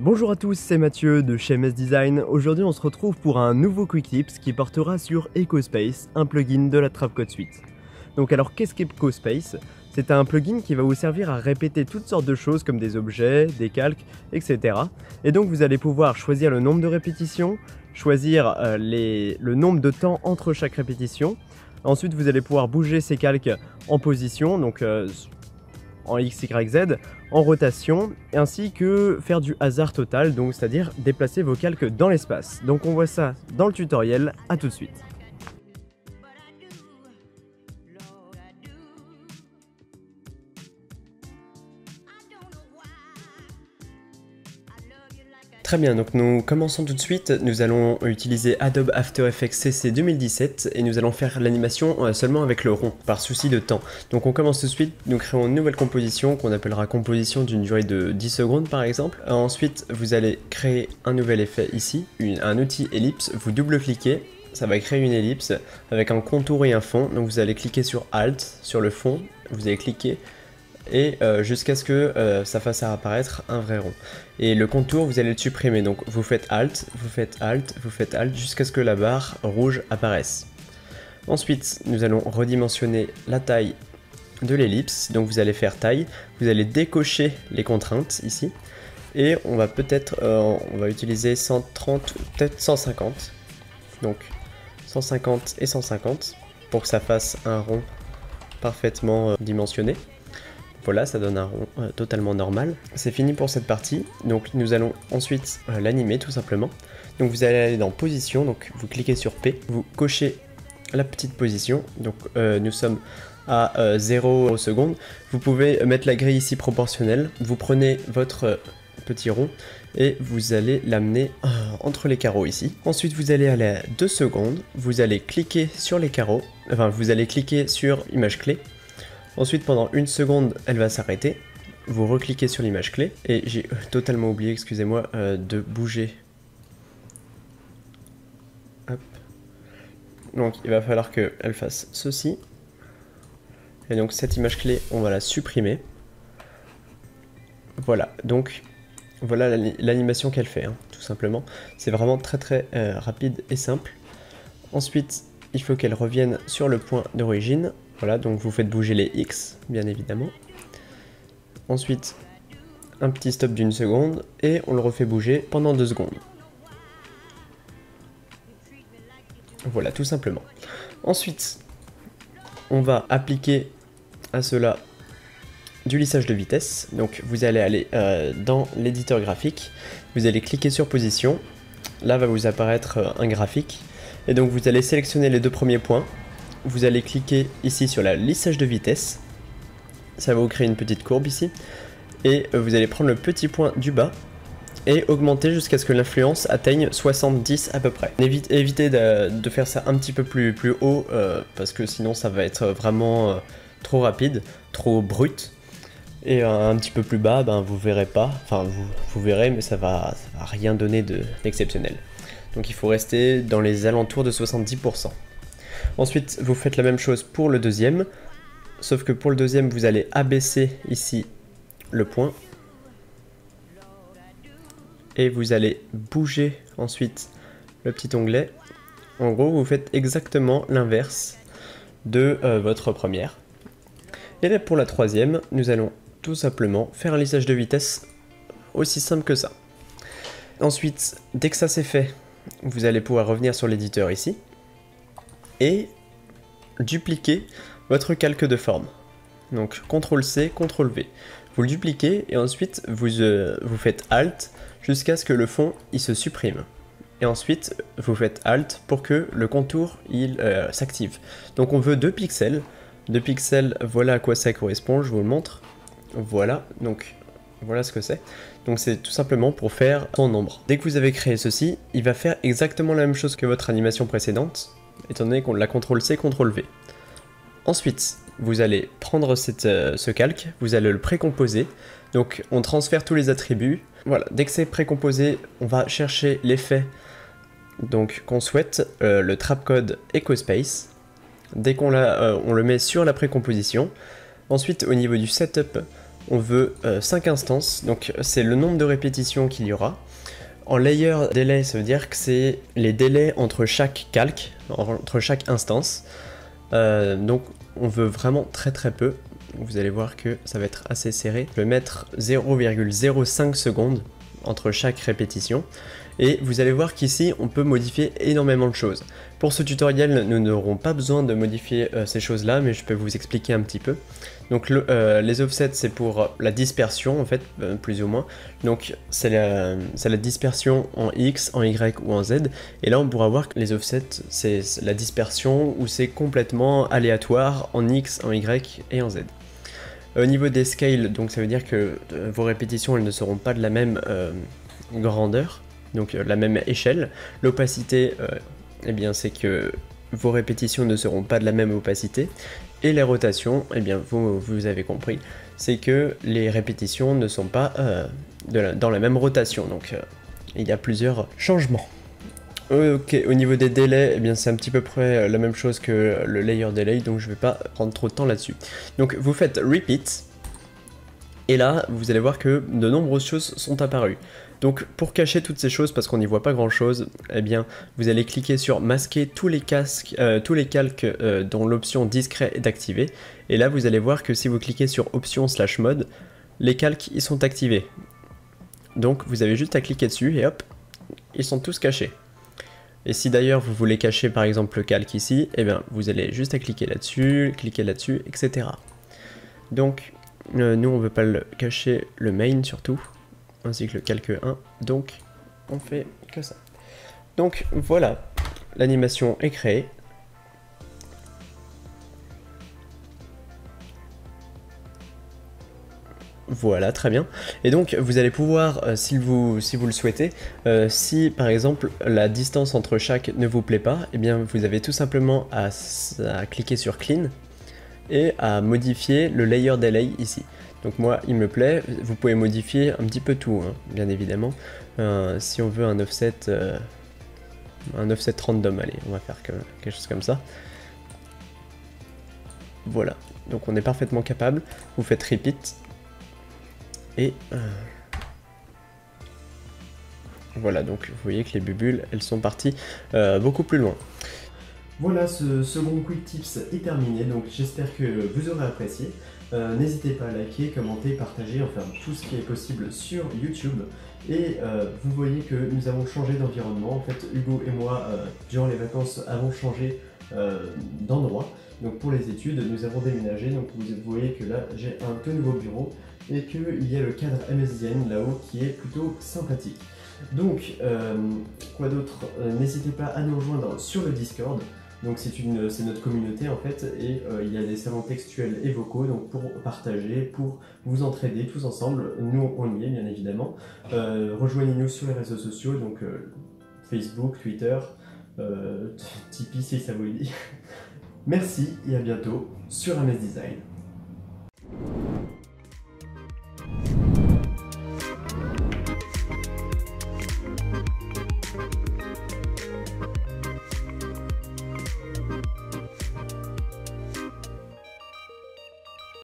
Bonjour à tous, c'est Mathieu de chez MS Design. Aujourd'hui on se retrouve pour un nouveau Quick Tips qui portera sur EcoSpace, un plugin de la Trapcode Suite. Donc alors qu'est-ce qu'EcoSpace? C'est un plugin qui va vous servir à répéter toutes sortes de choses comme des objets, des calques, etc. Et donc vous allez pouvoir choisir le nombre de répétitions, choisir le nombre de temps entre chaque répétition. Ensuite vous allez pouvoir bouger ces calques en position, donc en X, Y, Z, en rotation, ainsi que faire du hasard total, donc c'est-à-dire déplacer vos calques dans l'espace. Donc on voit ça dans le tutoriel, à tout de suite. Très bien, donc nous commençons tout de suite. Nous allons utiliser Adobe After Effects CC 2017 et nous allons faire l'animation seulement avec le rond, par souci de temps. Donc on commence tout de suite, nous créons une nouvelle composition qu'on appellera composition d'une durée de 10 secondes par exemple. Ensuite, vous allez créer un nouvel effet ici, un outil ellipse, vous double-cliquez, ça va créer une ellipse avec un contour et un fond. Donc vous allez cliquer sur Alt, sur le fond, vous allez cliquer et jusqu'à ce que ça fasse apparaître un vrai rond. Et le contour, vous allez le supprimer, donc vous faites Alt, vous faites Alt, vous faites Alt jusqu'à ce que la barre rouge apparaisse. Ensuite, nous allons redimensionner la taille de l'ellipse, donc vous allez faire taille, vous allez décocher les contraintes ici, et on va peut-être, on va utiliser 130 ou peut-être 150, donc 150 et 150 pour que ça fasse un rond parfaitement dimensionné. Voilà, ça donne un rond totalement normal. C'est fini pour cette partie, donc nous allons ensuite l'animer tout simplement. Donc vous allez aller dans position, donc vous cliquez sur P, vous cochez la petite position, donc nous sommes à 0 secondes. Vous pouvez mettre la grille ici proportionnelle, vous prenez votre petit rond et vous allez l'amener entre les carreaux ici. Ensuite vous allez aller à 2 secondes, vous allez cliquer sur les carreaux, enfin vous allez cliquer sur image clé. Ensuite, pendant 1 seconde, elle va s'arrêter. Vous recliquez sur l'image clé. Et j'ai totalement oublié, excusez-moi, de bouger. Hop. Donc, il va falloir qu'elle fasse ceci. Et donc, cette image clé, on va la supprimer. Voilà. Donc, voilà l'animation qu'elle fait, hein, tout simplement. C'est vraiment très très rapide et simple. Ensuite, il faut qu'elle revienne sur le point d'origine. Voilà, donc vous faites bouger les X, bien évidemment. Ensuite, un petit stop d'1 seconde, et on le refait bouger pendant 2 secondes. Voilà, tout simplement. Ensuite, on va appliquer à cela du lissage de vitesse. Donc vous allez aller dans l'éditeur graphique, vous allez cliquer sur position, là va vous apparaître un graphique, et donc vous allez sélectionner les 2 premiers points. Vous allez cliquer ici sur la lissage de vitesse, ça va vous créer une petite courbe ici, et vous allez prendre le petit point du bas et augmenter jusqu'à ce que l'influence atteigne 70 à peu près. Évitez de faire ça un petit peu plus haut, parce que sinon ça va être vraiment trop rapide, trop brut, et un petit peu plus bas, ben, vous verrez pas, enfin vous verrez, mais ça va rien donner d'exceptionnel. Donc il faut rester dans les alentours de 70%. Ensuite, vous faites la même chose pour le deuxième, sauf que pour le deuxième, vous allez abaisser ici le point. Et vous allez bouger ensuite le petit onglet. En gros, vous faites exactement l'inverse de votre première. Et là, pour la troisième, nous allons tout simplement faire un lissage de vitesse aussi simple que ça. Ensuite, dès que ça c'est fait, vous allez pouvoir revenir sur l'éditeur ici et dupliquer votre calque de forme. Donc CTRL-C, CTRL-V. Vous le dupliquez et ensuite vous faites Alt jusqu'à ce que le fond il se supprime. Et ensuite vous faites Alt pour que le contour il s'active. Donc on veut 2 pixels. 2 pixels, voilà à quoi ça correspond, je vous le montre. Voilà, donc voilà ce que c'est. Donc c'est tout simplement pour faire son ombre. Dès que vous avez créé ceci, il va faire exactement la même chose que votre animation précédente, étant donné qu'on l'a CTRL-C, CTRL-V. Ensuite, vous allez prendre ce calque, vous allez le précomposer. Donc on transfère tous les attributs. Voilà, dès que c'est précomposé, on va chercher l'effet qu'on souhaite, le trapcode EcoSpace. Dès qu'on l'a, on le met sur la précomposition. Ensuite, au niveau du setup, on veut 5 instances, donc c'est le nombre de répétitions qu'il y aura. En layer delay, ça veut dire que c'est les délais entre chaque calque, entre chaque instance. Donc on veut vraiment très peu. Vous allez voir que ça va être assez serré. Je vais mettre 0,05 secondes entre chaque répétition. Et vous allez voir qu'ici, on peut modifier énormément de choses. Pour ce tutoriel, nous n'aurons pas besoin de modifier ces choses-là, mais je peux vous expliquer un petit peu. Donc les offsets, c'est pour la dispersion, en fait, plus ou moins. Donc c'est la dispersion en X, en Y ou en Z. Et là, on pourra voir que les offsets, c'est la dispersion où c'est complètement aléatoire en X, en Y et en Z. Au niveau des scales, donc ça veut dire que vos répétitions, elles ne seront pas de la même grandeur, donc la même échelle. L'opacité, eh bien c'est que vos répétitions ne seront pas de la même opacité. Et les rotations, eh bien vous avez compris, c'est que les répétitions ne sont pas dans la même rotation, donc il y a plusieurs changements. Ok, au niveau des délais, eh bien c'est un petit peu près la même chose que le layer delay, donc je vais pas prendre trop de temps là-dessus. Donc vous faites repeat, et là vous allez voir que de nombreuses choses sont apparues. Donc pour cacher toutes ces choses, parce qu'on n'y voit pas grand chose, eh bien vous allez cliquer sur masquer tous les calques dont l'option discret est activée, et là vous allez voir que si vous cliquez sur option / mode, les calques ils sont activés. Donc vous avez juste à cliquer dessus et hop, ils sont tous cachés. Et si d'ailleurs vous voulez cacher par exemple le calque ici, eh bien vous allez juste à cliquer là-dessus, etc. Donc nous on veut pas le cacher, le main surtout, ainsi que le calque 1, donc on fait que ça. Donc voilà, l'animation est créée. Voilà, très bien. Et donc vous allez pouvoir, si vous le souhaitez, si par exemple la distance entre chaque ne vous plaît pas, eh bien vous avez tout simplement à cliquer sur Clean et à modifier le Layer Delay ici. Donc moi il me plaît, vous pouvez modifier un petit peu tout, hein, bien évidemment. Si on veut un offset random, allez, on va faire quelque chose comme ça. Voilà, donc on est parfaitement capable, vous faites Repeat. Et voilà, donc vous voyez que les bulles, elles sont parties beaucoup plus loin. Voilà, ce second quick tips est terminé, donc j'espère que vous aurez apprécié. N'hésitez pas à liker, commenter, partager, enfin tout ce qui est possible sur YouTube. Et vous voyez que nous avons changé d'environnement. En fait, Hugo et moi, durant les vacances, avons changé d'endroit. Donc pour les études, nous avons déménagé. Donc vous voyez que là, j'ai un tout nouveau bureau et qu'il y a le cadre MS Design là-haut qui est plutôt sympathique. Donc, quoi d'autre, n'hésitez pas à nous rejoindre sur le Discord. Donc c'est notre communauté en fait, et il y a des salons textuels et vocaux, donc pour partager, pour vous entraider tous ensemble. Nous on y est bien évidemment. Rejoignez-nous sur les réseaux sociaux, donc Facebook, Twitter, Tipeee si ça vous dit. Merci et à bientôt sur MS Design.